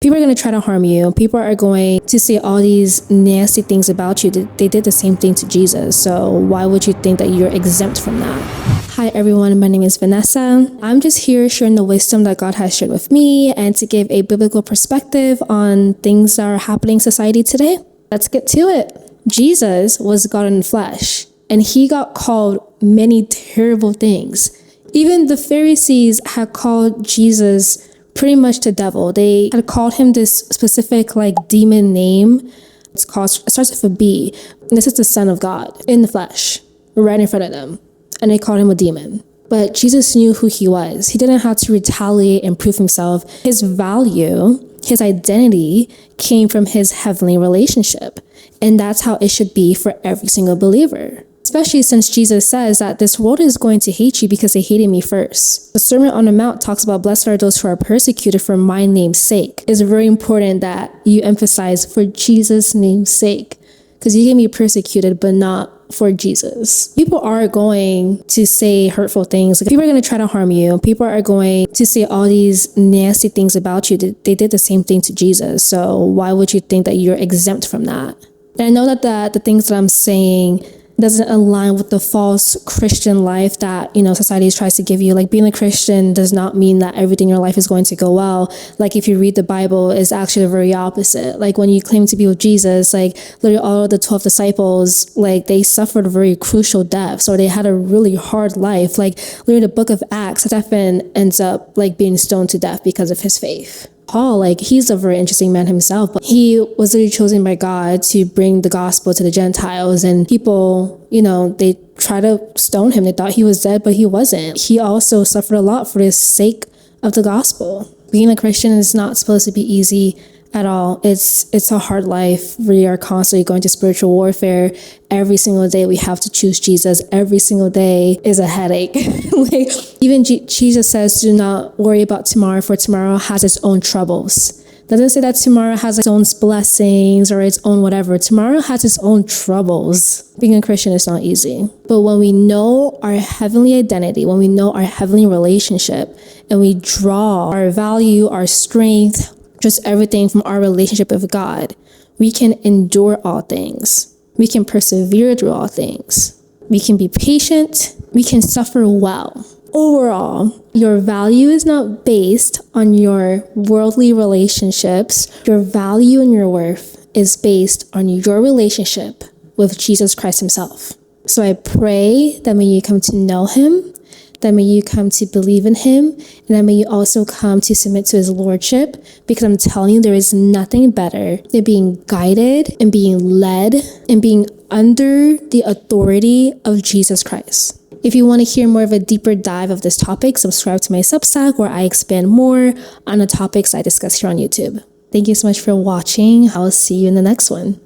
People are going to try to harm you. People are going to say all these nasty things about you. They did the same thing to Jesus. So why would you think that you're exempt from that? Hi everyone, my name is Vanessa. I'm just here sharing the wisdom that God has shared with me and to give a biblical perspective on things that are happening in society today. Let's get to it. Jesus was God in flesh, and he got called many terrible things. Even the Pharisees had called Jesus pretty much the devil. They had called him this specific demon name. It starts with a B. And this is the Son of God in the flesh, right in front of them. And they called him a demon. But Jesus knew who he was. He didn't have to retaliate and prove himself. His value, his identity came from his heavenly relationship. And that's how it should be for every single believer. Especially since Jesus says that this world is going to hate you because they hated me first. The Sermon on the Mount talks about blessed are those who are persecuted for my name's sake. It's very important that you emphasize for Jesus' name's sake, because you can be persecuted but not for Jesus. People are going to say hurtful things. People are going to try to harm you. People are going to say all these nasty things about you. They did the same thing to Jesus. So why would you think that you're exempt from that? And I know that the things that I'm saying doesn't align with the false Christian life that, society tries to give you. Being a Christian does not mean that everything in your life is going to go well. If you read the Bible, it's actually the very opposite. When you claim to be with Jesus, literally all of the 12 disciples, they suffered very crucial deaths, or they had a really hard life. Literally the book of Acts, Stephen ends up being stoned to death because of his faith. Paul, he's a very interesting man himself, but he was literally chosen by God to bring the gospel to the Gentiles, and people, they try to stone him. They thought he was dead, but he wasn't. He also suffered a lot for the sake of the gospel. Being a Christian is not supposed to be easy at all. It's a hard life. We are constantly going to spiritual warfare. Every single day we have to choose Jesus. Every single day is a headache. Even Jesus says, do not worry about tomorrow, for tomorrow has its own troubles. Doesn't say that tomorrow has its own blessings or its own whatever. Tomorrow has its own troubles. Being a Christian is not easy. But when we know our heavenly identity, when we know our heavenly relationship, and we draw our value, our strength, just everything from our relationship with God, we can endure all things. We can persevere through all things. We can be patient. We can suffer well. Overall, your value is not based on your worldly relationships. Your value and your worth is based on your relationship with Jesus Christ himself. So I pray that when you come to know him, that may you come to believe in him, and that may you also come to submit to his lordship, because I'm telling you, there is nothing better than being guided and being led and being under the authority of Jesus Christ. If you want to hear more of a deeper dive of this topic, subscribe to my Substack where I expand more on the topics I discuss here on YouTube. Thank you so much for watching. I'll see you in the next one.